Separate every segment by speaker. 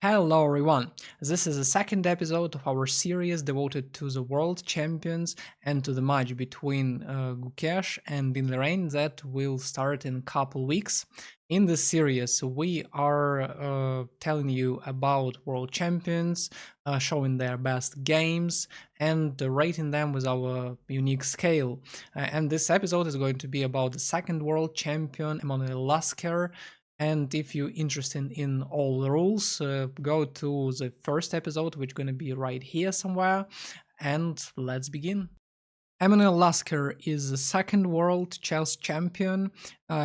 Speaker 1: Hello everyone, this is the second episode of our series devoted to the world champions and to the match between Gukesh and Ding Liren that will start in a couple weeks. In this series, we are telling you about world champions, showing their best games, and rating them with our unique scale. And this episode is going to be about the second world champion, Emanuel Lasker. And if you're interested in all the rules, go to the first episode, which is going to be right here somewhere. And let's begin. Emanuel Lasker is the second world chess champion.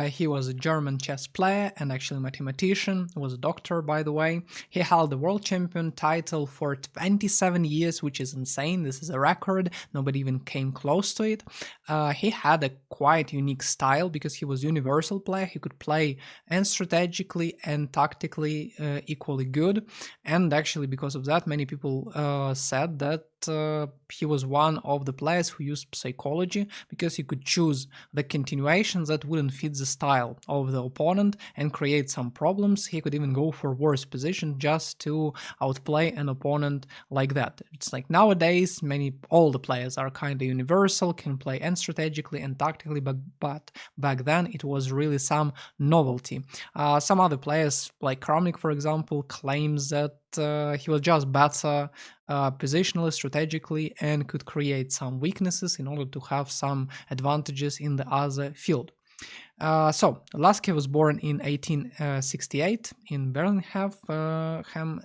Speaker 1: He was a German chess player and actually a mathematician, was a doctor by the way. He held the world champion title for 27 years, which is insane. This is a record, nobody even came close to it. He had a quite unique style because he was a universal player. He could play and strategically and tactically equally good, and actually because of that many people said that he was one of the players who used psychology because he could choose the continuations that wouldn't fit the style of the opponent and create some problems. He could even go for worse position just to outplay an opponent like that. It's like nowadays all the players are kind of universal, can play and strategically and tactically, but back then it was really some novelty. Some other players like Kramnik, for example, claims that he was just better positionally, strategically, and could create some weaknesses in order to have some advantages in the other field. So Lasker was born in 1868 in Birmingham.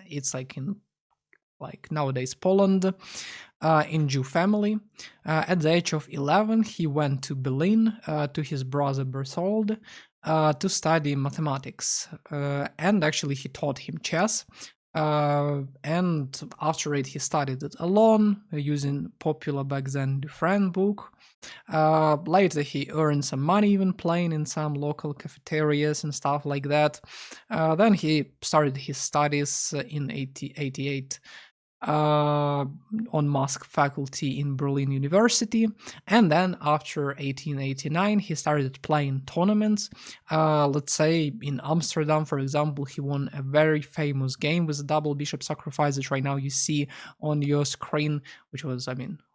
Speaker 1: It's like in nowadays Poland, in Jew family. At the age of 11, he went to Berlin to his brother Berthold to study mathematics, and actually he taught him chess. And after it, he studied it alone using popular back then Dufresne book. Later, he earned some money even playing in some local cafeterias and stuff like that. Then he started his studies in 1888 on math faculty in Berlin University, and then after 1889 he started playing tournaments. Let's say in Amsterdam, for example, he won a very famous game with a double bishop sacrifice that right now you see on your screen, which was,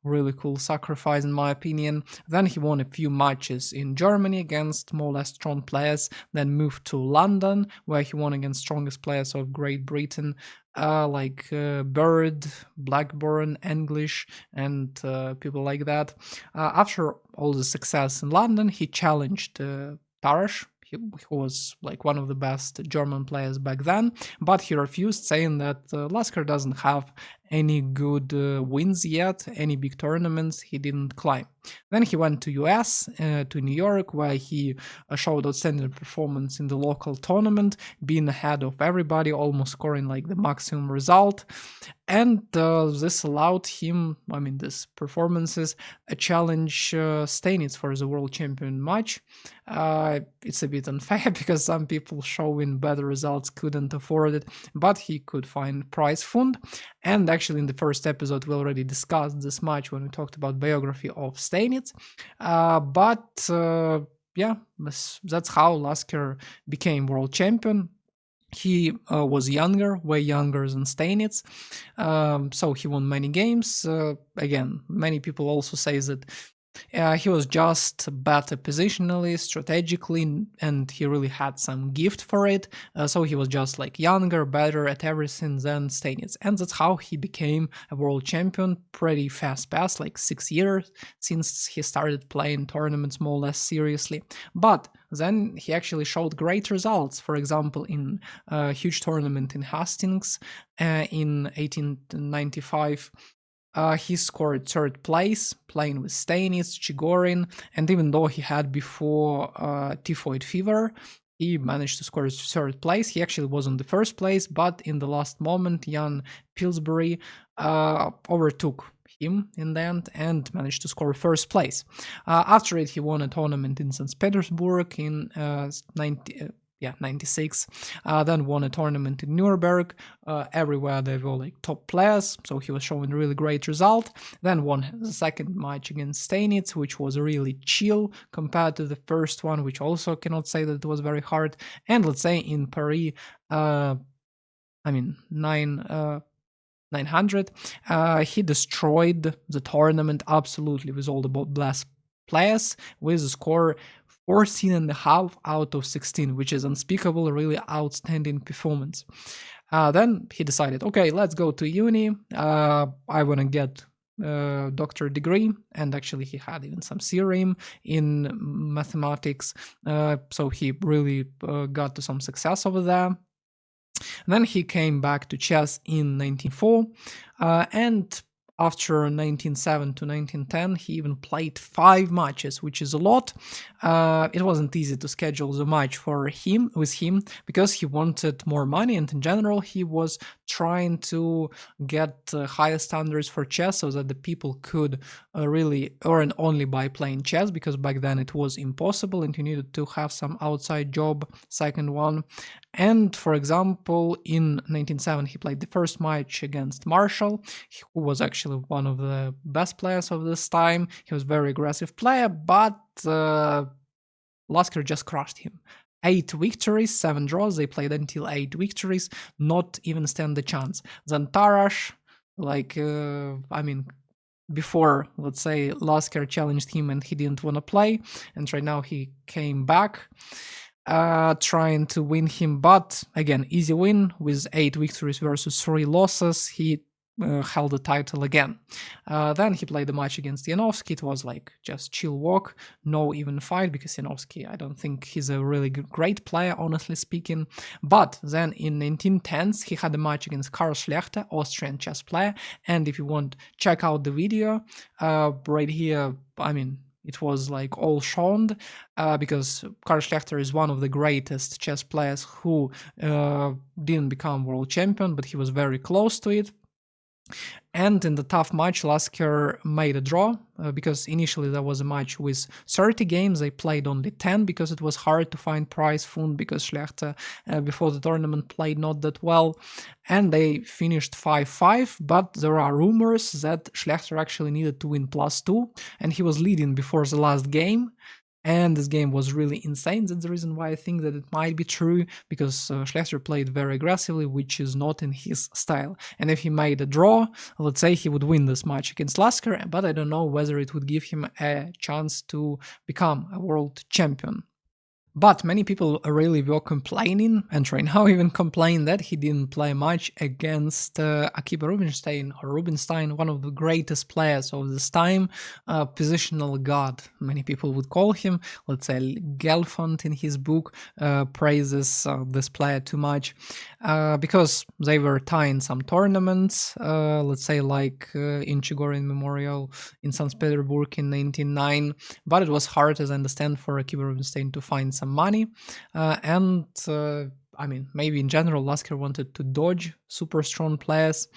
Speaker 1: really cool sacrifice in my opinion. Then he won a few matches in Germany against more or less strong players, then moved to London where he won against strongest players of Great Britain, like Bird, Blackburn, English, and people like that. After all the success in London, he challenged Tarash, who was like one of the best German players back then, but he refused, saying that Lasker doesn't have any good wins yet, any big tournaments he didn't climb. Then he went to US, to New York, where he showed outstanding performance in the local tournament, being ahead of everybody, almost scoring like the maximum result. And this allowed him, these performances, a challenge Steinitz for the world champion match. It's a bit unfair because some people showing better results couldn't afford it, but he could find prize fund. And actually in the first episode we already discussed this match when we talked about biography of Steinitz. Yeah, that's how Lasker became world champion. He was younger, way younger than Steinitz, so he won many games. Again, many people also say that he was just better positionally, strategically, and he really had some gift for it. So he was just like younger, better at everything than Steinitz. And that's how he became a world champion pretty fast past, like 6 years since he started playing tournaments more or less seriously. But then he actually showed great results. For example, in a huge tournament in Hastings in 1895, he scored third place, playing with Steinitz, Chigorin, and even though he had before typhoid fever, he managed to score third place. He actually was on the first place, but in the last moment, Jan Pillsbury overtook him in the end and managed to score first place. After it, he won a tournament in St. Petersburg in 96. Then won a tournament in Nuremberg. Everywhere they were like top players, so he was showing a really great result. Then won the second match against Steinitz, which was really chill compared to the first one, which also cannot say that it was very hard. And let's say in Paris, I mean 900. He destroyed the tournament absolutely with all the blast players with a score 14 and a half out of 16, which is unspeakable, really outstanding performance. Then he decided, okay, let's go to uni. I want to get doctor degree, and actually he had even some theorem in mathematics, so he really got to some success over there. And then he came back to chess in 1904, and after 1907 to 1910, he even played 5 matches, which is a lot. It wasn't easy to schedule the match for him with him because he wanted more money, and in general, he was trying to get higher standards for chess so that the people could really earn only by playing chess, because back then it was impossible and you needed to have some outside job, second one. And for example, in 1907, he played the first match against Marshall, who was actually one of the best players of this time. He was a very aggressive player, but Lasker just crushed him. 8 victories, 7 draws. They played until 8 victories, not even stand a chance. Then Tarash, before, let's say, Lasker challenged him and he didn't want to play, and right now he came back trying to win him, but again, easy win with 8 victories versus 3 losses. He held the title again. Then he played the match against Yanovsky. It was like just chill walk, no even fight, because Yanovsky, I don't think he's a really great player, honestly speaking. But then in 1910s, he had a match against Karl Schlechter, Austrian chess player. And if you want, check out the video right here. It was like all shown because Karl Schlechter is one of the greatest chess players who didn't become world champion, but he was very close to it. And in the tough match, Lasker made a draw because initially there was a match with 30 games. They played only 10 because it was hard to find prize fund, because Schlechter before the tournament played not that well. And they finished 5-5, but there are rumors that Schlechter actually needed to win +2, and he was leading before the last game. And this game was really insane. That's the reason why I think that it might be true, because Schlechter played very aggressively, which is not in his style. And if he made a draw, let's say he would win this match against Lasker, but I don't know whether it would give him a chance to become a world champion. But many people really were complaining, and right now even complain, that he didn't play much against Akiba Rubinstein, one of the greatest players of this time, positional god, many people would call him. Let's say Gelfand in his book praises this player too much because they were tying some tournaments, let's say like in Chigorin Memorial in St. Petersburg in 1909, but it was hard, as I understand, for Akiba Rubinstein to find some money, maybe in general Lasker wanted to dodge super strong players.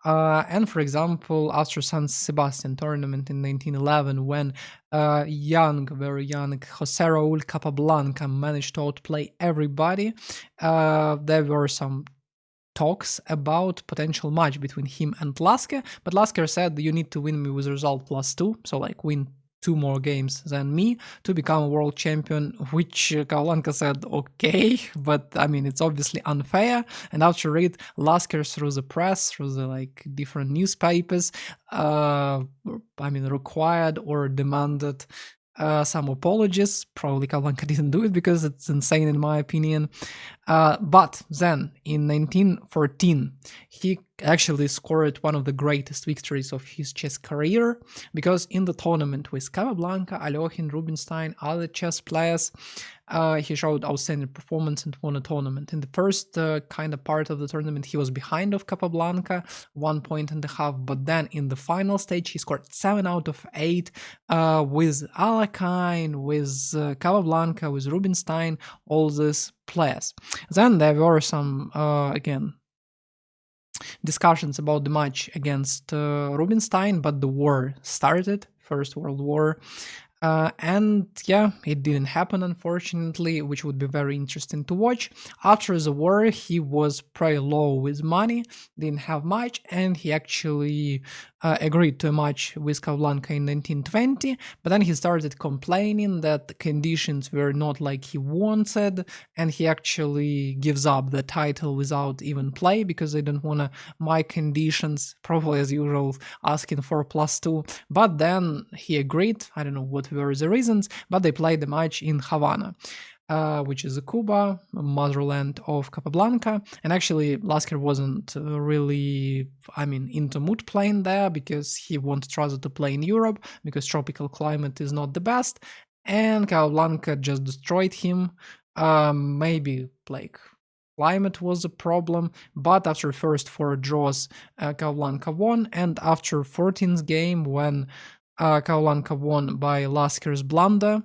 Speaker 1: And for example, after San Sebastian tournament in 1911, when very young Jose Raul Capablanca managed to outplay everybody, there were some talks about potential match between him and Lasker, but Lasker said, you need to win me with result +2, so like win 2 more games than me to become a world champion, which Capablanca said, okay, but it's obviously unfair. And after it, Lasker, through the press, through the different newspapers, required or demanded some apologies. Probably Capablanca didn't do it because it's insane in my opinion. But then in 1914, he actually scored one of the greatest victories of his chess career, because in the tournament with Capablanca, Alekhin, Rubinstein, other chess players, he showed outstanding performance and won a tournament. In the first kind of part of the tournament, he was behind of Capablanca, 1.5 points, but then in the final stage, he scored 7 out of 8 with Alekhine, with Capablanca, with Rubinstein, all these players. Then there were some, discussions about the match against Rubinstein, but the war started, First World War, it didn't happen, unfortunately, which would be very interesting to watch. After the war, he was pretty low with money, didn't have much, and he actually agreed to a match with Capablanca in 1920, but then he started complaining that the conditions were not like he wanted, and he actually gives up the title without even play because they don't want to my conditions, probably as usual, asking for +2. But then he agreed. I don't know what were the reasons, but they played the match in Havana. Which is Cuba, motherland of Capablanca. And actually, Lasker wasn't really, into mood playing there because he wanted rather to play in Europe because tropical climate is not the best. And Capablanca just destroyed him. Maybe like climate was a problem, but after first 4 draws, Capablanca won. And after 14th game, when Capablanca won by Lasker's blunder,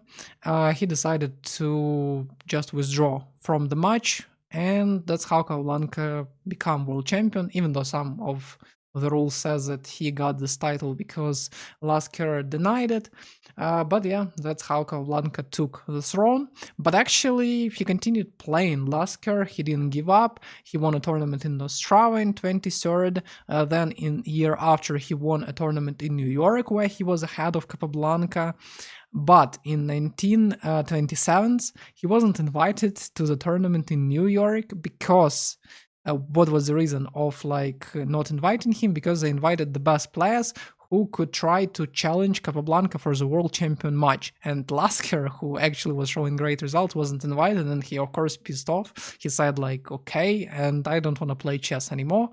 Speaker 1: he decided to just withdraw from the match, and that's how Capablanca became world champion, even though some of the rules says that he got this title because Lasker denied it. But yeah, that's how Capablanca took the throne. But actually, he continued playing Lasker. He didn't give up. He won a tournament in Ostrava in 23rd. Then in year after, he won a tournament in New York where he was ahead of Capablanca. But in 1927, he wasn't invited to the tournament in New York because what was the reason of not inviting him? Because they invited the best players who could try to challenge Capablanca for the world champion match. And Lasker, who actually was showing great results, wasn't invited, and he of course pissed off. He said okay, and I don't want to play chess anymore.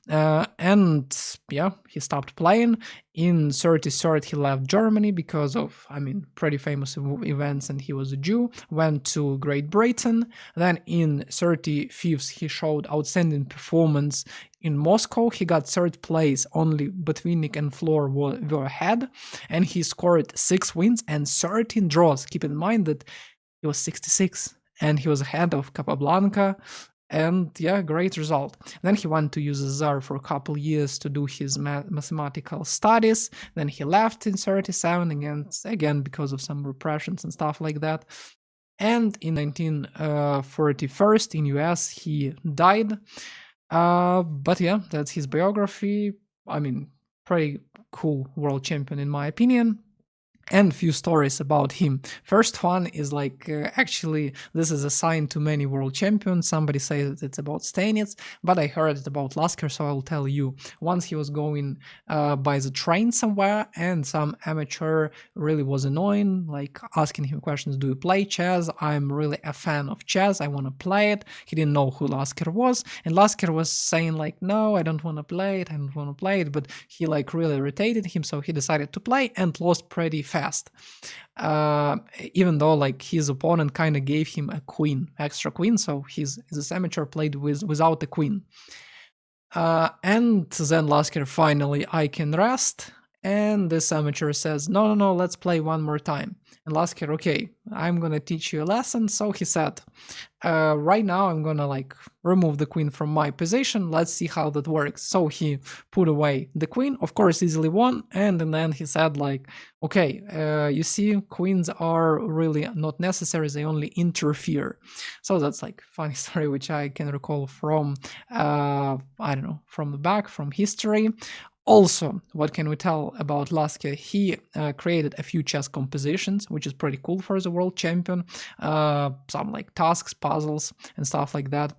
Speaker 1: And yeah, he stopped playing. In 33rd, he left Germany because of, pretty famous events, and he was a Jew. Went to Great Britain. Then in 35th, he showed outstanding performance in Moscow. He got third place, only Botvinnik and Floor were ahead, and he scored 6 wins and 13 draws. Keep in mind that he was 66, and he was ahead of Capablanca. And yeah, great result. Then he went to USSR for a couple years to do his mathematical studies. Then he left in 37 again because of some repressions and stuff like that. And in 1941 in US, he died. But yeah, that's his biography. Pretty cool world champion in my opinion. And few stories about him. First one is actually, this is a sign to many world champions. Somebody says that it's about Stanitz, but I heard it about Lasker, so I'll tell you. Once he was going by the train somewhere, and some amateur really was annoying, asking him questions. Do you play chess? I'm really a fan of chess. I want to play it. He didn't know who Lasker was, and Lasker was saying no, I don't want to play it. I don't want to play it. But he really irritated him, so he decided to play and lost pretty fast. Even though his opponent kind of gave him a extra queen, so this amateur played without a queen. And then Lasker finally, I can rest, and this amateur says, no, let's play one more time. And Lasker, okay, I'm gonna teach you a lesson. So he said, right now I'm gonna remove the queen from my position. Let's see how that works. So he put away the queen, of course, easily won. And then he said okay, you see, queens are really not necessary. They only interfere. So that's funny story, which I can recall from, I don't know, from the back, from history. Also, what can we tell about Lasker? He created a few chess compositions, which is pretty cool for the world champion. Some tasks, puzzles, and stuff like that.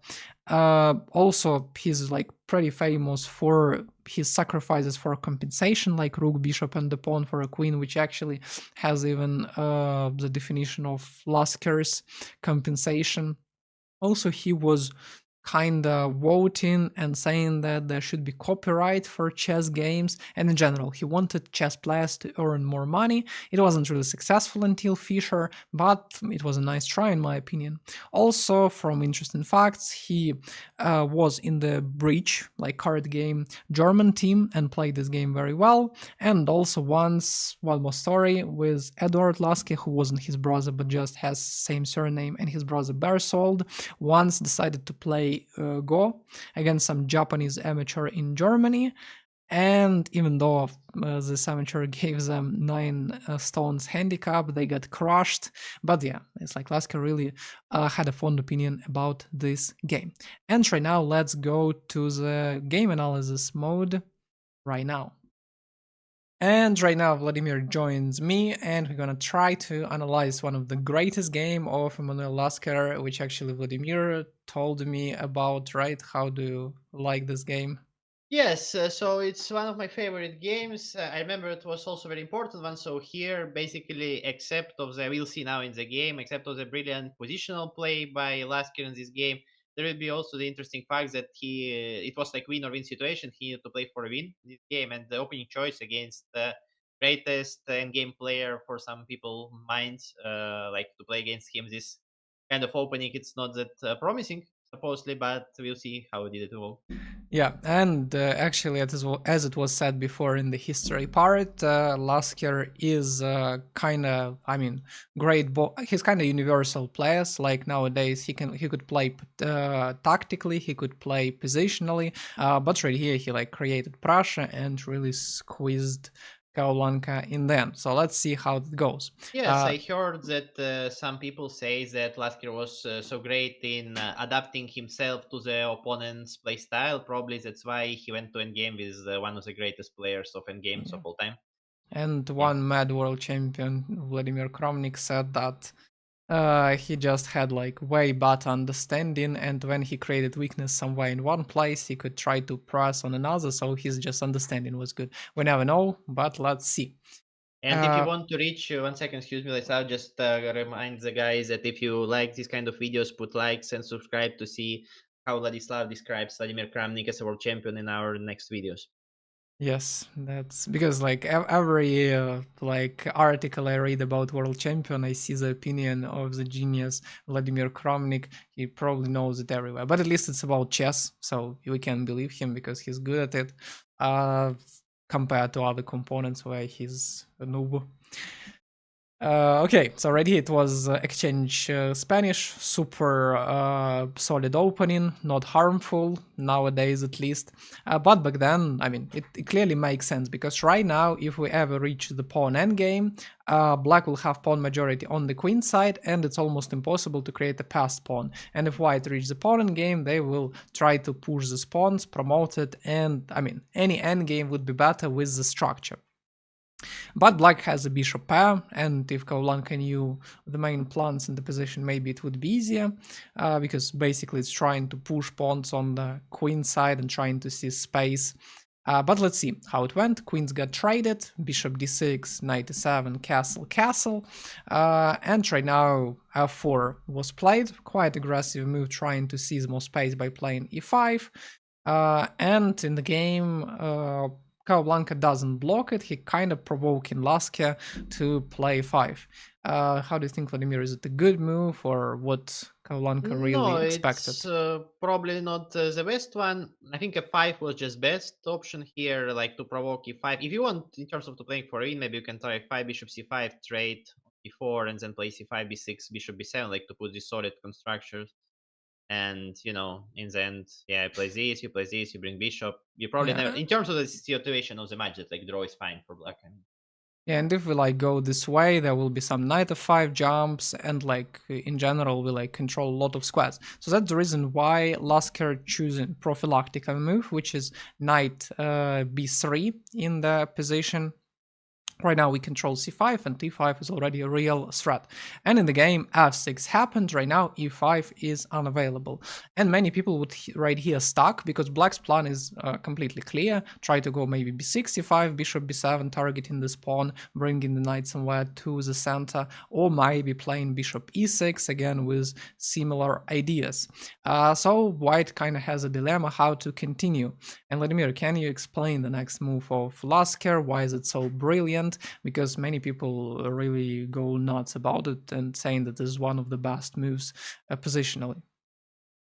Speaker 1: Also, he's pretty famous for his sacrifices for compensation, like rook, bishop, and the pawn for a queen, which actually has even the definition of Lasker's compensation. Also, he was kind of voting and saying that there should be copyright for chess games, and in general he wanted chess players to earn more money. It wasn't really successful until Fischer, but it was a nice try in my opinion. Also, from interesting facts, he was in the Bridge, card game, German team, and played this game very well. And also once, one more story with Eduard Lasker, who wasn't his brother but just has same surname, and his brother Bersold once decided to play Go against some Japanese amateur in Germany. And even though this amateur gave them 9 stones handicap, they got crushed. But yeah, it's Lasker really had a fond opinion about this game. And right now, let's go to the game analysis mode right now. And right now, Vladimir joins me, and we're gonna try to analyze one of the greatest game of Emanuel Lasker, which actually Vladimir told me about. Right? How do you like this game?
Speaker 2: Yes, so it's one of my favorite games. I remember it was also very important one. So here, basically, except of the we'll see now in the game, except of the brilliant positional play by Lasker in this game, there will be also the interesting fact that it was like win or win situation. He needed to play for a win this game, and the opening choice against the greatest end game player for some people minds, like to play against him. This kind of opening, it's not that promising supposedly, but we'll see how it did it all.
Speaker 1: Yeah, and actually, as it was said before in the history part, Lasker is kind of, I mean, he's kind of universal players. Like nowadays, he could play tactically, he could play positionally, but right here he like created pressure and really squeezed Kaulanka in them. So let's see how it goes.
Speaker 2: Yes,
Speaker 1: Uh,
Speaker 2: I heard that some people say that Lasker was so great in adapting himself to the opponent's play style. Probably that's why he went to endgame with one of the greatest players of endgames of
Speaker 1: yeah.
Speaker 2: all time.
Speaker 1: And
Speaker 2: Yeah.
Speaker 1: one mad world champion, Vladimir Kramnik, said that he just had like way better understanding, and when he created weakness somewhere in one place, he could try to press on another. So his just understanding was good. We never know, but let's see.
Speaker 2: And if you
Speaker 1: Uh,
Speaker 2: want to reach 1 second, excuse me, let's I'll just remind the guys that if you like this kind of videos, put likes and subscribe to see how Vladislav describes Vladimir Kramnik as a world champion in our next videos.
Speaker 1: yes, that's because like every like article I read about world champion, I see the opinion of the genius Vladimir Kramnik. He probably knows it everywhere, but at least it's about chess, so we can believe him because he's good at it. Uh, Compared to other components where he's a noob. Okay, so already it was exchange Spanish, super solid opening, not harmful nowadays at least. But back then, I mean, it clearly makes sense because right now, if we ever reach the pawn endgame, black will have pawn majority on the queen side, and it's almost impossible to create a passed pawn. And if white reach the pawn endgame, they will try to push the pawns, promote it, and I mean, any endgame would be better with the structure. But black has a bishop pair, and if Kaulanka knew the main plans in the position, maybe it would be easier, because basically it's trying to push pawns on the queen side and trying to see space. But let's see how it went. Queens got traded, bishop d6, knight e7, castle, castle, and right now f4 was played. Quite aggressive move, trying to seize more space by playing e5. And in the game, Capablanca doesn't block it. He kind of provoking Lasker to play 5. How do you think, Vladimir? Is it a good move or what Capablanca
Speaker 2: No,
Speaker 1: really
Speaker 2: it's
Speaker 1: expected?
Speaker 2: probably not the best one. I think a five was just best option here, like to provoke e5. If you want, in terms of to playing for in, maybe you can try five bishop c5 trade e4 and then play c5 b6 bishop b7, like to put these solid constructions. And in the end, yeah, play this, you play this, you bring bishop. You probably never,
Speaker 1: Yeah,
Speaker 2: in terms of the situation of the match, that like draw is fine for black.
Speaker 1: yeah, and if we like go this way, there will be some knight f5 jumps, and like in general, we like control a lot of squares. So that's the reason why Lasker choosing prophylactic move, which is knight b3 in the position. Right now we control c5, and d5 is already a real threat. And in the game, f6 happened. Right now e5 is unavailable, and many people would right here stuck because black's plan is completely clear. Try to go maybe b6, c5, bishop b7, targeting this pawn, bringing the knight somewhere to the center, or maybe playing bishop e6 again with similar ideas. So white kind of has a dilemma how to continue. And Vladimir, can you explain the next move of Lasker? Why is it so brilliant? Because many people really go nuts about it and saying that this is one of the best moves positionally.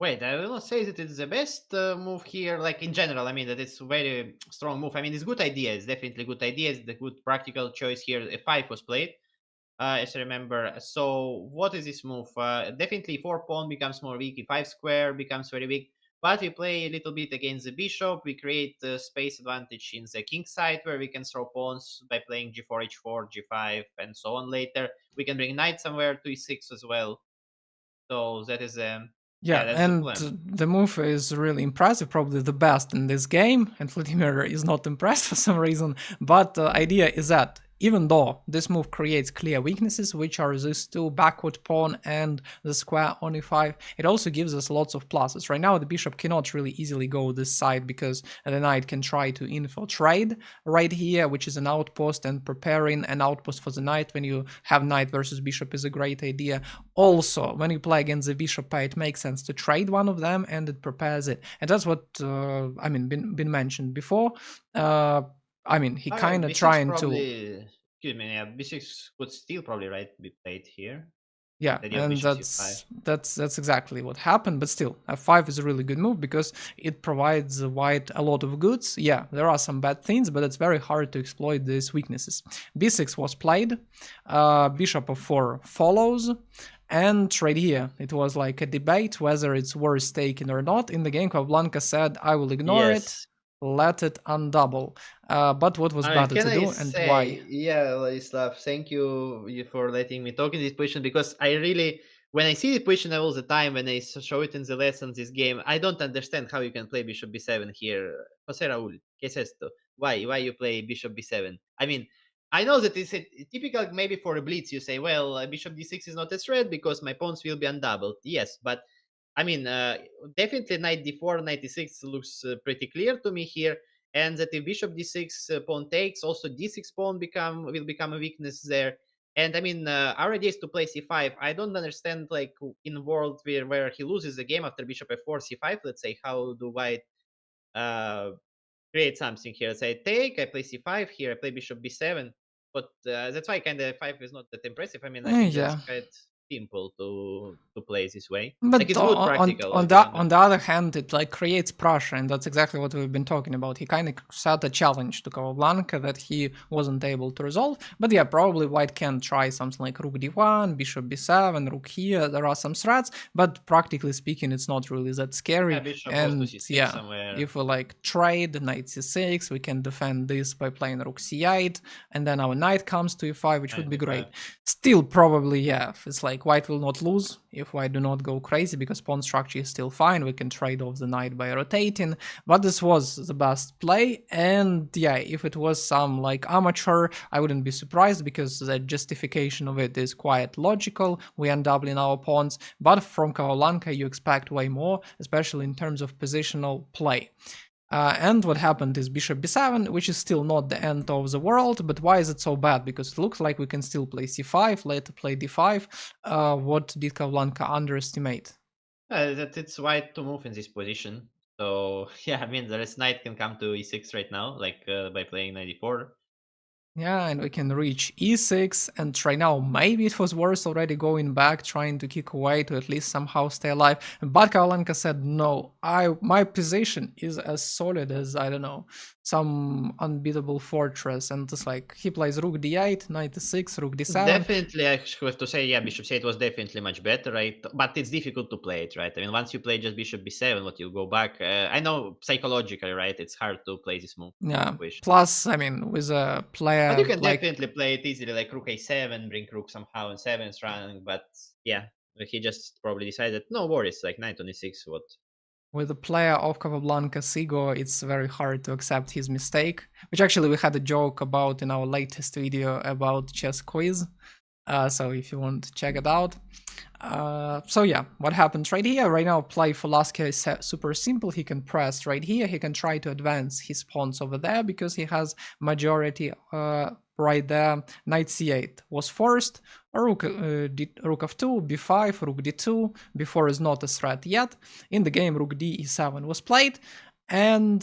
Speaker 2: Wait, I will not say that it's the best move here. Like in general, I mean that it's a very strong move. I mean, it's good idea. It's definitely good idea. It's the good practical choice here. F5 was played, as I remember. So what is this move? Definitely four pawn becomes more weak. E5 square becomes very weak. But we play a little bit against the bishop. We create space advantage in the king side where we can throw pawns by playing g4, h4, g5, and so on later. We can bring knight somewhere to e6 as well. So that is Yeah,
Speaker 1: Yeah,
Speaker 2: that's the
Speaker 1: and
Speaker 2: plan.
Speaker 1: the move is really impressive, probably the best in this game, and Vladimir is not impressed for some reason. But the idea is that even though this move creates clear weaknesses, which are these two backward pawn and the square on e5, it also gives us lots of pluses. Right now, the bishop cannot really easily go this side because the knight can try to infiltrate right here, which is an outpost, and preparing an outpost for the knight when you have knight versus bishop is a great idea. Also, when you play against the bishop pair, it makes sense to trade one of them, and it prepares it. And that's what I mean been mentioned before. Uh, I mean, he
Speaker 2: Oh yeah,
Speaker 1: kind of
Speaker 2: b6
Speaker 1: trying to,
Speaker 2: probably. Excuse me. Yeah, b6 could still probably be played here.
Speaker 1: yeah,
Speaker 2: The idea of
Speaker 1: and
Speaker 2: bishop c5.
Speaker 1: that's exactly what happened. But still, f5 is a really good move because it provides the white a lot of goods. Yeah, there are some bad things, but it's very hard to exploit these weaknesses. b6 was played, bishop f4 follows, and right here it was like a debate whether it's worth taking or not. In the game, Blanca said, "I will ignore it,
Speaker 2: Yes.
Speaker 1: let it undouble." But what was
Speaker 2: I mean,
Speaker 1: better
Speaker 2: can
Speaker 1: to
Speaker 2: I
Speaker 1: do and why?
Speaker 2: say, yeah, Ladislav, thank you for letting me talk in this position because I really, when I see the position all the time, when I show it in the lessons, this game, I don't understand how you can play Bishop B7 here. Jose Raul, ¿qué es esto? Why you play Bishop B7? I mean, I know that it's a typical maybe for a blitz. You say, well, Bishop D6 is not a threat because my pawns will be undoubled. Yes, but I mean, definitely knight d4, knight d6 looks pretty clear to me here, and that if bishop d6 pawn takes, also d6 pawn will become a weakness there. And I mean, our idea is to play c5. I don't understand, like in a world where he loses the game after bishop f4, c5. Let's say, how do white uh, create something here? Let's say I take, I play c5 here, I play bishop b7. But that's why kind of 5 is not that impressive. I mean, I think that's
Speaker 1: Yeah.
Speaker 2: quite simple to play this way. Like
Speaker 1: But
Speaker 2: it's good practical, to
Speaker 1: on
Speaker 2: be honest.
Speaker 1: the other hand, it like creates pressure, and that's exactly what we've been talking about. He kind of set a challenge to Capablanca that he wasn't able to resolve. But yeah, probably White can try something like Rook d1, Bishop b7, Rook here. There are some threats, but practically speaking, it's not really that
Speaker 2: Yeah,
Speaker 1: scary.
Speaker 2: bishop goes to
Speaker 1: And
Speaker 2: c6
Speaker 1: yeah,
Speaker 2: somewhere.
Speaker 1: if we like trade knight c6, we can defend this by playing Rook c8, and then our knight comes to e5, which would
Speaker 2: Knight
Speaker 1: be
Speaker 2: d5.
Speaker 1: great. Still, probably, yeah, it's like White will not lose if White do not go crazy because pawn structure is still fine. We can trade off the knight by rotating, but this was the best play. And yeah, if it was some like amateur, I wouldn't be surprised because the justification of it is quite logical. We end up in our pawns, but from Kaolanka you expect way more, especially in terms of positional play. And what happened is bishop b7, which is still not the end of the world, but why is it so bad? Because it looks like we can still play c5, later play d5. What did Kavlanka underestimate?
Speaker 2: That it's white to move in this position. So yeah, I mean, the knight can come to e6 right now, like by playing 94.
Speaker 1: Yeah, and we can reach e6, and right now maybe it was worth already going back, trying to kick away to at least somehow stay alive. But Karolinka said, no, my position is as solid as, I don't know, some unbeatable fortress. And it's like, he plays rook d8, knight d6, rook d7.
Speaker 2: Definitely, I have to say, yeah, bishop c8 was definitely much better, right? But it's difficult to play it, right? I mean, once you play just bishop b7, what you go back, I know psychologically, right? It's hard to play this move in this
Speaker 1: Yeah,
Speaker 2: position.
Speaker 1: plus, I mean, with a
Speaker 2: But you
Speaker 1: player
Speaker 2: can
Speaker 1: like
Speaker 2: definitely play it easily, like rook a7, bring rook somehow in seventh rank. But yeah, he just probably decided, no worries, like knight on e6, what?
Speaker 1: with a player of Capablanca Sigo, it's very hard to accept his mistake, which actually we had a joke about in our latest video about chess quiz. So if you want to check it out. So yeah, what happens right here? Right now, play for Lasker is super simple. He can press right here. He can try to advance his pawns over there because he has majority right there. Knight c8 was forced. Rook, rook f2, b5, rook d2. b4 is not a threat yet. In the game, rook d e7 was played. And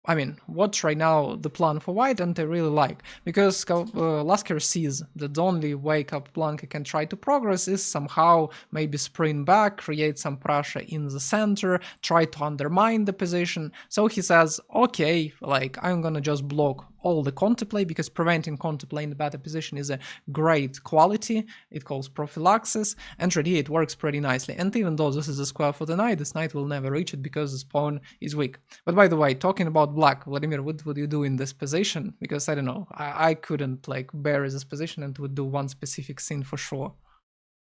Speaker 1: I mean, what's right now the plan for white, and I really like, because Lasker sees that the only way Capablanca can try to progress is somehow maybe sprint back, create some pressure in the center, try to undermine the position. So he says, okay, like I'm gonna just block all the counterplay, because preventing counterplay in the better position is a great quality. It calls prophylaxis, and right here it works pretty nicely. And even though this is a square for the knight, this knight will never reach it because this pawn is weak. But by the way, talking about black, Vladimir, what would you do in this position? Because I don't know, I couldn't like bear this position and would do one specific thing for sure.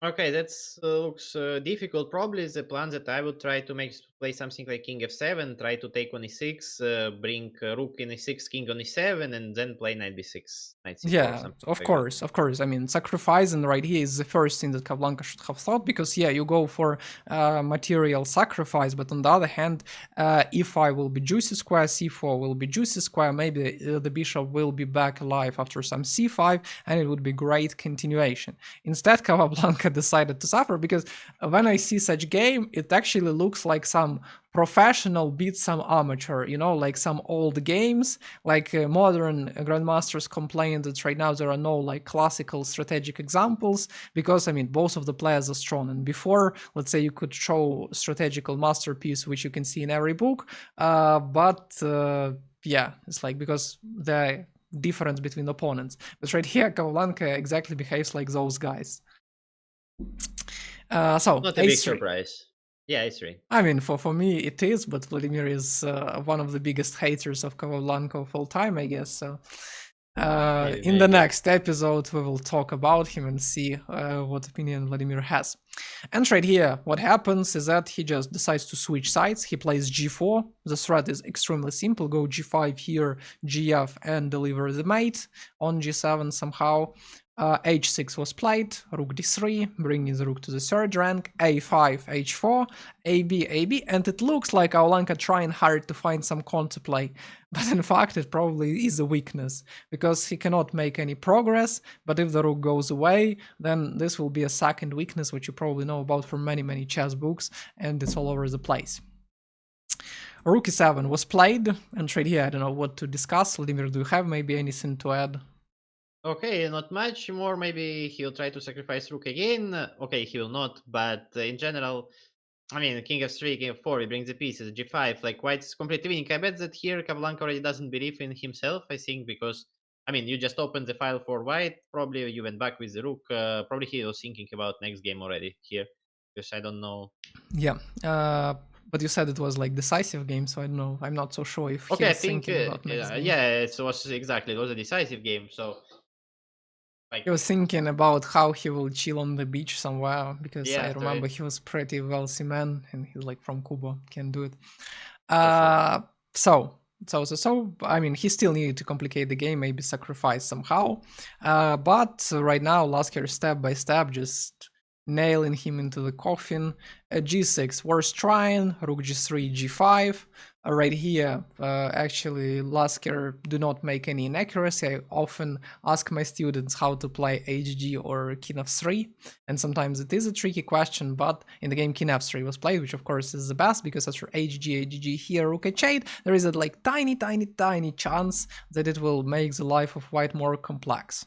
Speaker 2: Okay, that looks difficult. Probably the plan that I would try to make is to play something like King F7, try to take on E6, bring Rook in E6, King on E7, and then play Knight B6, Knight C4,
Speaker 1: Yeah,
Speaker 2: something
Speaker 1: of
Speaker 2: like that.
Speaker 1: course, of course. I mean, sacrificing right here is the first thing that Capablanca should have thought because, yeah, you go for material sacrifice, but on the other hand, E5 will be juicy square, C4 will be juicy square, maybe the bishop will be back alive after some C5, and it would be great continuation. Instead, Capablanca decided to suffer because when I see such game, it actually looks like some professional beats some amateur, you know, like some old games, like modern grandmasters complain that right now there are no like classical strategic examples because I mean both of the players are strong, and before, let's say, you could show strategical masterpiece which you can see in every book, but yeah, it's like because the difference between opponents, but right here Capablanca exactly behaves like those guys. So
Speaker 2: Not a big
Speaker 1: a3.
Speaker 2: surprise. Yeah, it's three.
Speaker 1: I mean, for me it is, but Vladimir is one of the biggest haters of Capablanca of all time, I guess. So
Speaker 2: Maybe,
Speaker 1: in the
Speaker 2: maybe.
Speaker 1: next episode, we will talk about him and see what opinion Vladimir has. And right here, what happens is that he just decides to switch sides. He plays g4. The threat is extremely simple. Go g5 here, gf, and deliver the mate on g7 somehow. H6 was played, rook d3, bringing the rook to the third rank, a5, h4, ab, ab, and it looks like Aulanka trying hard to find some counterplay, but in fact it probably is a weakness, because he cannot make any progress, but if the rook goes away, then this will be a second weakness, which you probably know about from many chess books, and it's all over the place. Rook e7 was played, and right here I don't know what to discuss. Vladimir, do you have maybe anything to add?
Speaker 2: Okay, not much more. Maybe he'll try to sacrifice Rook again. Okay, he will not, but in general, I mean, King F3, King F4, he brings the pieces, G5, like White's completely winning. I bet that here Capablanca already doesn't believe in himself, I think, because, I mean, you just opened the file for White, probably you went back with the Rook, probably he was thinking about next game already here, because I don't know.
Speaker 1: Yeah, but you said it was like decisive game, so I don't know. I'm not so sure if he
Speaker 2: Okay, I
Speaker 1: was
Speaker 2: think,
Speaker 1: thinking about next game.
Speaker 2: yeah, it was exactly, it was a decisive game, so, like,
Speaker 1: He was thinking about how he will chill on the beach somewhere, because
Speaker 2: yeah,
Speaker 1: I
Speaker 2: after it,
Speaker 1: remember he was pretty wealthy man and he's like from Cuba, can do it.
Speaker 2: for sure.
Speaker 1: Uh, so, I mean, he still needed to complicate the game, maybe sacrifice somehow. But right now, Lasker step by step just nailing him into the coffin. G6, worst trying, rook g3, g5. Right here, actually, Lasker do not make any inaccuracy. I often ask my students how to play HG or King f3, and sometimes it is a tricky question, but in the game King f3 was played, which of course is the best, because after HG here, rook h8, there is a like tiny chance that it will make the life of white more complex.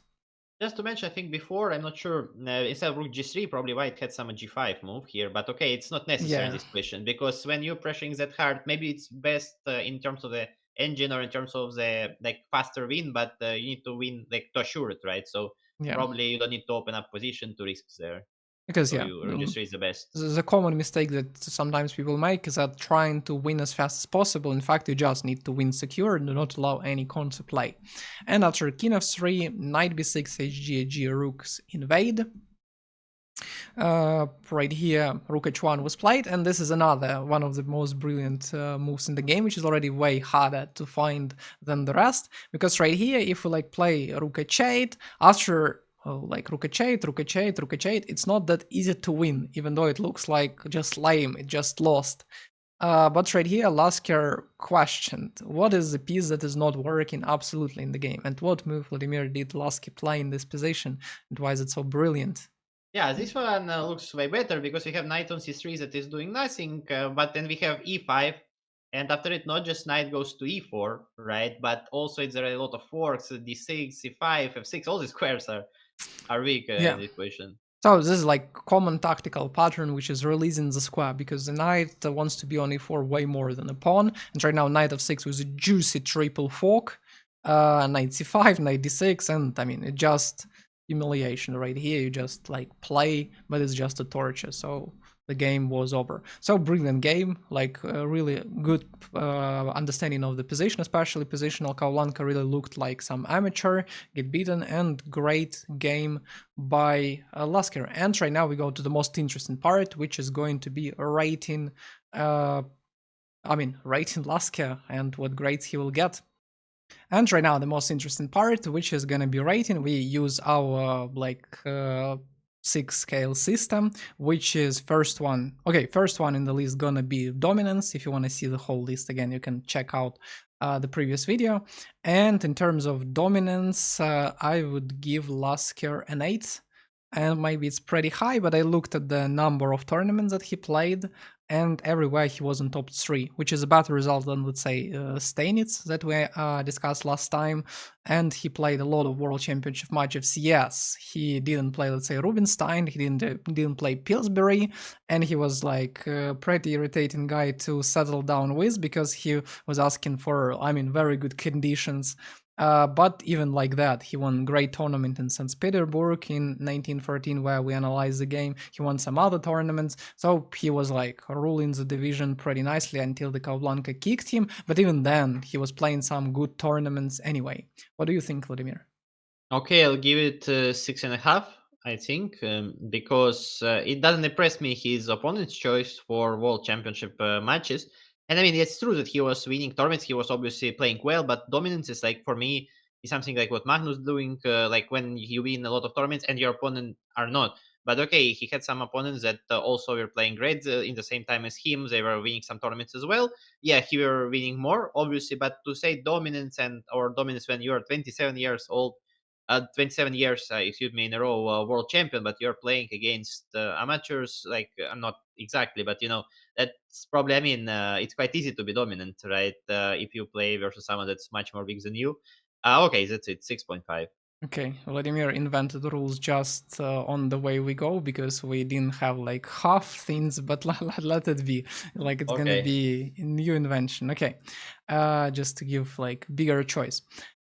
Speaker 2: Just to mention, I think before, I'm not sure, instead of rook g3, probably white had some g5 move here, but okay, it's not necessary in
Speaker 1: Yeah,
Speaker 2: this question, because when you're pressuring that hard, maybe it's best in terms of the engine or in terms of the like faster win, but you need to win like to assure it, right? So
Speaker 1: yeah,
Speaker 2: probably you don't need to open up position to risks there.
Speaker 1: because
Speaker 2: So
Speaker 1: yeah,
Speaker 2: you rook g3 is the best.
Speaker 1: the common mistake that sometimes people make is that trying to win as fast as possible. In fact, you just need to win secure and do not allow any counterplay. And after King f3, Knight b6, hg, rooks invade. Right here, rook h1 was played, and this is another one of the most brilliant moves in the game, which is already way harder to find than the rest, because right here, if we like play rook h8, after like rook h8, rook h8, rook h8, it's not that easy to win, even though it looks like just lame, it just lost. But right here, Lasker questioned what is the piece that is not working absolutely in the game, and what move Vladimir did Lasker play in this position, and why is it so brilliant?
Speaker 2: Yeah, this one looks way better because we have knight on c3 that is doing nothing, but then we have e5, and after it, not just knight goes to e4, right? But also there are a lot of forks, d6, c5, f6. All these squares are weak in
Speaker 1: Yeah.
Speaker 2: this position.
Speaker 1: So this is like common tactical pattern, which is releasing the square, because the knight wants to be on e4 way more than a pawn. And right now, knight f6 with a juicy triple fork, knight c5, knight d6, and I mean, it just humiliation right here. You just like play, but it's just a torture. So the game was over. So brilliant game, like really good understanding of the position, especially positional. Kaulanka really looked like some amateur, get beaten, and great game by Lasker. And right now we go to the most interesting part, which is going to be rating. Rating Lasker and what grades he will get. And right now, the most interesting part, which is gonna be rating, we use our six scale system, which is first one. Okay, first one in the list gonna be dominance. If you want to see the whole list again, you can check out the previous video. And in terms of dominance, I would give Lasker an 8. And maybe it's pretty high, but I looked at the number of tournaments that he played, and everywhere he was in top 3, which is a better result than, let's say, Steinitz that we discussed last time. And he played a lot of World Championship matches. Yes, he didn't play, let's say, Rubinstein, he didn't play Pillsbury, and he was like a pretty irritating guy to settle down with because he was asking for, very good conditions. But even like that, he won great tournament in St. Petersburg in 1914 where we analyzed the game. He won some other tournaments, so he was like ruling the division pretty nicely until the Kaublanka kicked him. But even then, he was playing some good tournaments anyway. What do you think, Vladimir?
Speaker 2: Okay, I'll give it 6.5. I think because it doesn't impress me his opponent's choice for World Championship matches. And I mean, it's true that he was winning tournaments. He was obviously playing well, but dominance is like for me is something like what Magnus doing. Like when you win a lot of tournaments and your opponent are not. But okay, he had some opponents that also were playing great in the same time as him. They were winning some tournaments as well. Yeah, he were winning more, obviously. But to say dominance and or dominance when you're 27 years old 27 years, excuse me, in a row, world champion, but you're playing against amateurs. Like, not exactly, but that's probably. I mean, it's quite easy to be dominant, right? If you play versus someone that's much more big than you. Okay, that's it. 6.5.
Speaker 1: Okay, Vladimir invented the rules just on the way we go because we didn't have like half things, but let it be. Like it's gonna
Speaker 2: Okay.
Speaker 1: be a new invention. Okay, just to give like bigger choice.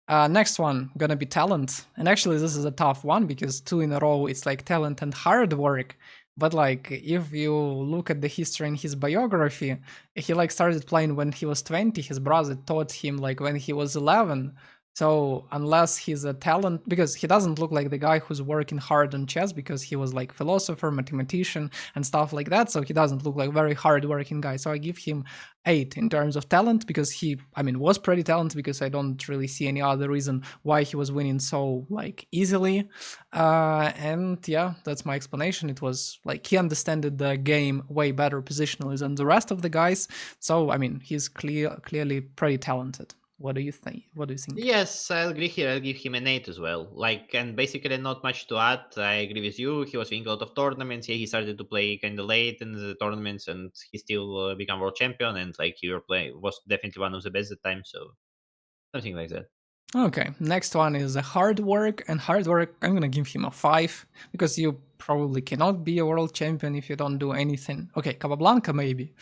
Speaker 1: Next one gonna be talent, and actually this is a tough one because two in a row it's like talent and hard work. But like if you look at the history in his biography, he like started playing when he was 20. His brother taught him like when he was 11. So unless he's a talent, because he doesn't look like the guy who's working hard on chess, because he was like philosopher, mathematician, and stuff like that. So he doesn't look like very hard working guy. So I give him 8 in terms of talent because he, was pretty talented. Because I don't really see any other reason why he was winning so like easily. And yeah, that's my explanation. It was like he understood the game way better positionally than the rest of the guys. So he's clearly pretty talented. What do you think? What do you think?
Speaker 2: Yes, I'll agree here. I'll give him an 8 as well. Like, and basically not much to add. I agree with you. He was winning a lot of tournaments. Yeah, he started to play kind of late in the tournaments, and he still became world champion. And like, he were play was definitely one of the best at the time. So something like that.
Speaker 1: Okay, next one is a hard work, and hard work, I'm gonna give him a 5 because you probably cannot be a world champion if you don't do anything. Okay, Capablanca maybe,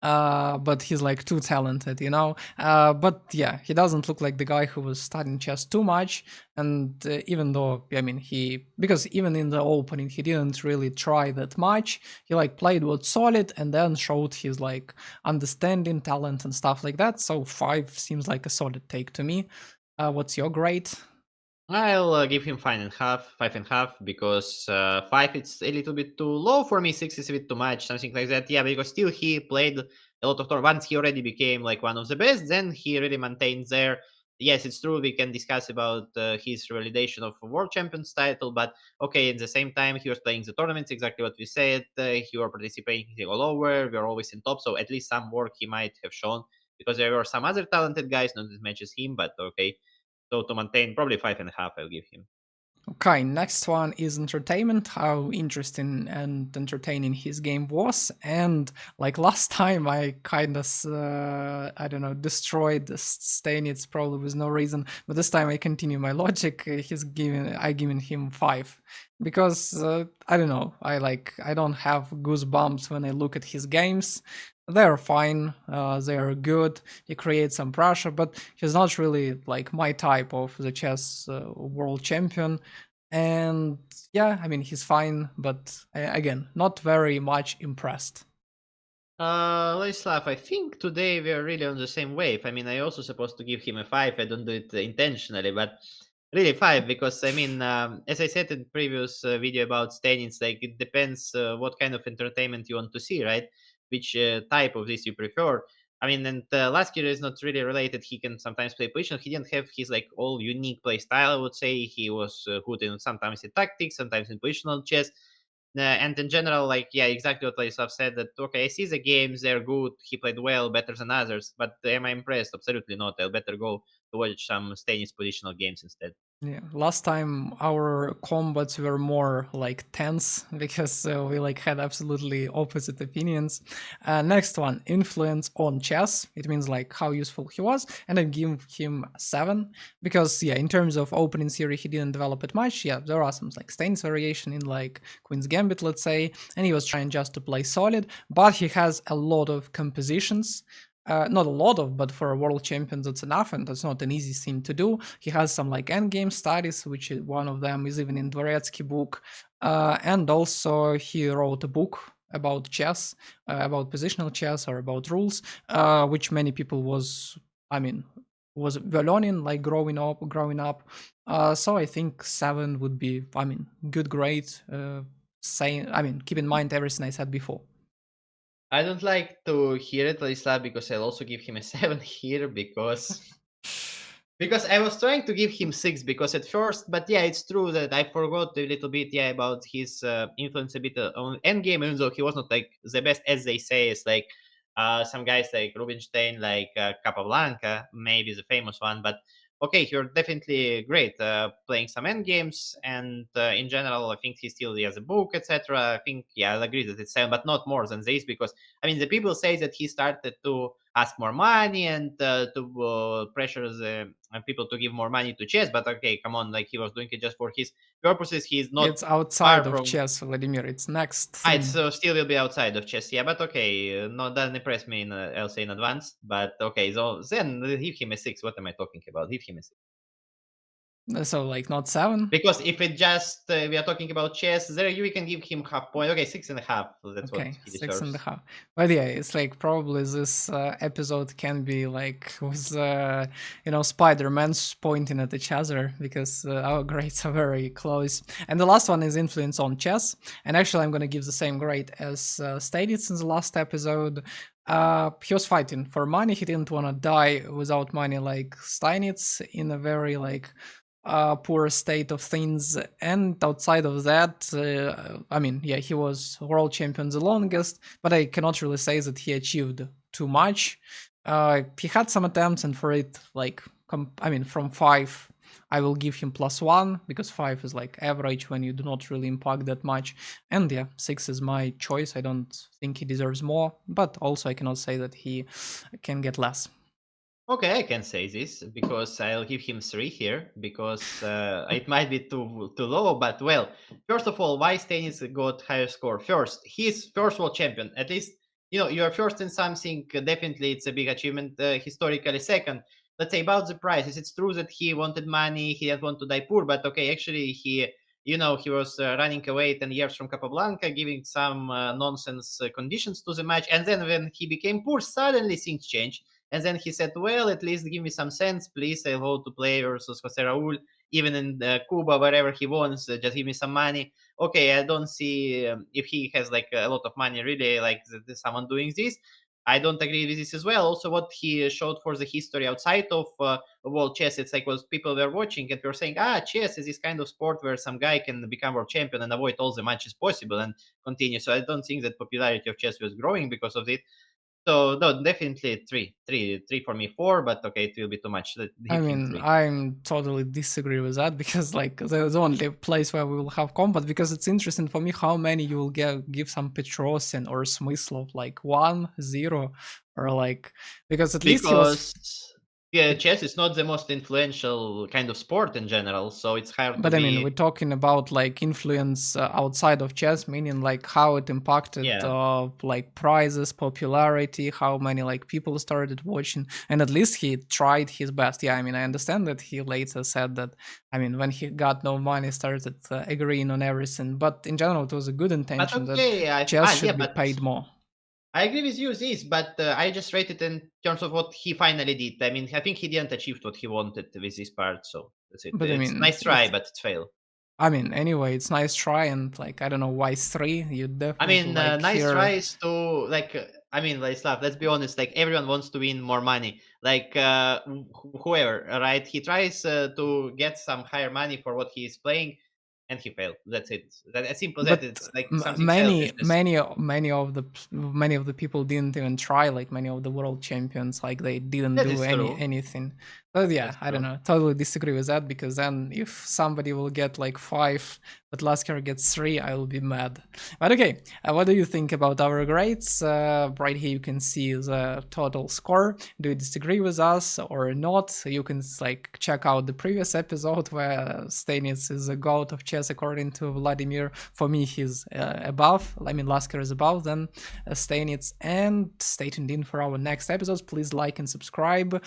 Speaker 1: but he's like too talented, you know. But yeah, he doesn't look like the guy who was studying chess too much. And even though he, because even in the opening he didn't really try that much. He like played what solid and then showed his like understanding, talent, and stuff like that. So 5 seems like a solid take to me. What's your grade?
Speaker 2: I'll give him 5.5, 5.5, because 5 it's a little bit too low for me. 6 is a bit too much, something like that. Yeah, because still he played a lot of tournaments. Once he already became like one of the best, then he really maintains there. Yes, it's true. We can discuss about his revalidation of a world champions title, but okay, at the same time, he was playing the tournaments exactly what we said. He was participating all over. We are always in top, so at least some work he might have shown, because there were some other talented guys, not as much as him, but okay. So to maintain, probably 5.5, I'll give him.
Speaker 1: Okay, next one is entertainment. How interesting and entertaining his game was, and like last time, I kind of I don't know, destroyed the Stanitz probably with no reason. But this time I continue my logic. I given him 5 because I don't know. I don't have goosebumps when I look at his games. They're fine. They are good. He creates some pressure, but he's not really like my type of the chess world champion. And yeah, I mean, he's fine, but again, not very much impressed.
Speaker 2: Ladislav, I think today we are really on the same wave. I mean, I also supposed to give him a 5. I don't do it intentionally, but really 5 because I mean, as I said in previous video about Stain, it's like it depends what kind of entertainment you want to see, right? Which type of this you prefer. I mean, and last year is not really related. He can sometimes play position. He didn't have his like all unique play style. I would say he was good in sometimes in tactics, sometimes in positional chess. And in general, like yeah, exactly what Ladislav said. That okay, I see the games; they're good. He played well, better than others. But am I impressed? Absolutely not. I'll better go to watch some tennis positional games instead.
Speaker 1: Yeah, last time our combats were more like tense because we like had absolutely opposite opinions. Next one, influence on chess. It means like how useful he was, and I give him 7 because yeah, in terms of opening theory, he didn't develop it much. Yeah, there are some like Stain's variation in like Queen's Gambit, let's say, and he was trying just to play solid, but he has a lot of compositions, not a lot of, but for a world champion, that's enough, and that's not an easy thing to do. He has some like endgame studies, which one of them is even in Dvoretsky book, and also he wrote a book about chess, about positional chess or about rules, which many people was, I mean, were learning like growing up. So I think 7 would be, I mean, good grade. Saying, I mean, keep in mind everything I said before.
Speaker 2: I don't like to hear it, Ladislav, because I'll also give him a 7 here because I was trying to give him 6 because at first, but yeah, it's true that I forgot a little bit, yeah, about his influence a bit on endgame, even though he was not like the best as they say. It's like some guys like Rubinstein, like Capablanca, maybe the famous one, but okay, you're definitely great playing some end games, and in general, I think he still has a book, etc. I think yeah, I'll agree that it's 7, but not more than this because I mean the people say that he started to ask more money and to pressure the people to give more money to chess. But okay, come on, like he was doing it just for his purposes. He's not
Speaker 1: It's outside
Speaker 2: far
Speaker 1: of
Speaker 2: from.
Speaker 1: chess, Vladimir. It's next
Speaker 2: Ah, it
Speaker 1: thing.
Speaker 2: still will be outside of chess, yeah. But okay, no, doesn't impress me. I'll say in advance. But okay, so then give him a 6. What am I talking about? Give him a 6.
Speaker 1: So like not 7.
Speaker 2: Because if it just we are talking about chess, there you can give him half point. Okay, 6.5. That's what
Speaker 1: Okay,
Speaker 2: he
Speaker 1: six and a
Speaker 2: deserves.
Speaker 1: half. But yeah, it's like probably this episode can be like with Spider-Man's pointing at each other because our grades are very close. And the last one is influence on chess. And actually, I'm gonna give the same grade as stated in the last episode. He was fighting for money. He didn't want to die without money, like Steinitz, in a very like poor state of things. And outside of that, I mean, yeah, he was world champion the longest, but I cannot really say that he achieved too much. He had some attempts, and for it, like, I mean, from 5, I will give him +1 because 5 is like average when you do not really impact that much. And yeah, 6 is my choice. I don't think he deserves more, but also I cannot say that he can get less.
Speaker 2: Okay, I can say this because I'll give him 3 here because it might be too low. But well, first of all, why Stanis got higher score? First, he's first world champion. At least you're first in something. Definitely, it's a big achievement historically. Second, let's say about the prices. It's true that he wanted money. He didn't want to die poor. But okay, actually, he was running away 10 years from Capablanca, giving some nonsense conditions to the match, and then when he became poor, suddenly things changed and then he said, well, at least give me some sense, please. I'll go to play versus Jose Raul, even in Cuba, wherever he wants, just give me some money. Okay, I don't see if he has like a lot of money, really, like someone doing this. I don't agree with this as well. Also, what he showed for the history outside of world chess, it's like was people were watching and were saying, chess is this kind of sport where some guy can become world champion and avoid all the matches possible and continue. So I don't think that popularity of chess was growing because of it. So no, definitely three for me. 4, but okay, it will be too much.
Speaker 1: I
Speaker 2: Give him
Speaker 1: mean,
Speaker 2: 3.
Speaker 1: I'm totally disagree with that because like the only place where we will have combat because it's interesting for me how many you will give some Petrosian or Smyslov like 1, 0 or like because at least he was
Speaker 2: Because Yeah, chess is not the most influential kind of sport in general, so it's hard to
Speaker 1: But I mean, we're
Speaker 2: be.
Speaker 1: talking about like influence outside of chess, meaning like how it impacted
Speaker 2: Yeah,
Speaker 1: like prizes, popularity, how many like people started watching, and at least he tried his best. Yeah, I mean, I understand that he later said that. I mean, when he got no money, started agreeing on everything. But in general, it was a good
Speaker 2: but
Speaker 1: intention that
Speaker 2: okay,
Speaker 1: chess
Speaker 2: yeah,
Speaker 1: should be
Speaker 2: but
Speaker 1: paid more.
Speaker 2: I agree with you this, but I just rate it in terms of what he finally did. I mean, I think he didn't achieve what he wanted with this part, so that's it.
Speaker 1: But I
Speaker 2: It's
Speaker 1: mean,
Speaker 2: nice try,
Speaker 1: it's.
Speaker 2: but it's fail.
Speaker 1: I mean, anyway, it's nice try, and like I don't know why three. You
Speaker 2: I
Speaker 1: definitely
Speaker 2: mean,
Speaker 1: like
Speaker 2: nice
Speaker 1: here.
Speaker 2: tries to like. I mean, let's be honest. Like everyone wants to win more money. Like whoever, right? He tries to get some higher money for what he is playing, and he failed. That's it. That as simple as that.
Speaker 1: But
Speaker 2: It's like something
Speaker 1: many
Speaker 2: selfish.
Speaker 1: many of the people didn't even try, like many of the world champions, like they didn't
Speaker 2: That
Speaker 1: do
Speaker 2: is true.
Speaker 1: anything. But yeah,
Speaker 2: That's
Speaker 1: I don't
Speaker 2: true.
Speaker 1: know, totally disagree with that, because then if somebody will get like five but Lasker gets three, I will be mad. But okay, what do you think about our grades? Right here you can see the total score. Do you disagree with us or not? You can like check out the previous episode where Stanitz is a goat of chess according to Vladimir. For me, he's above. I mean, Lasker is above than Stanitz. And stay tuned in for our next episodes. Please like and subscribe,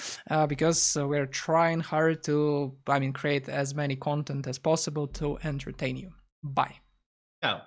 Speaker 1: because we're trying hard to, I mean, create as many content as possible to entertain you. Bye.
Speaker 2: Yeah.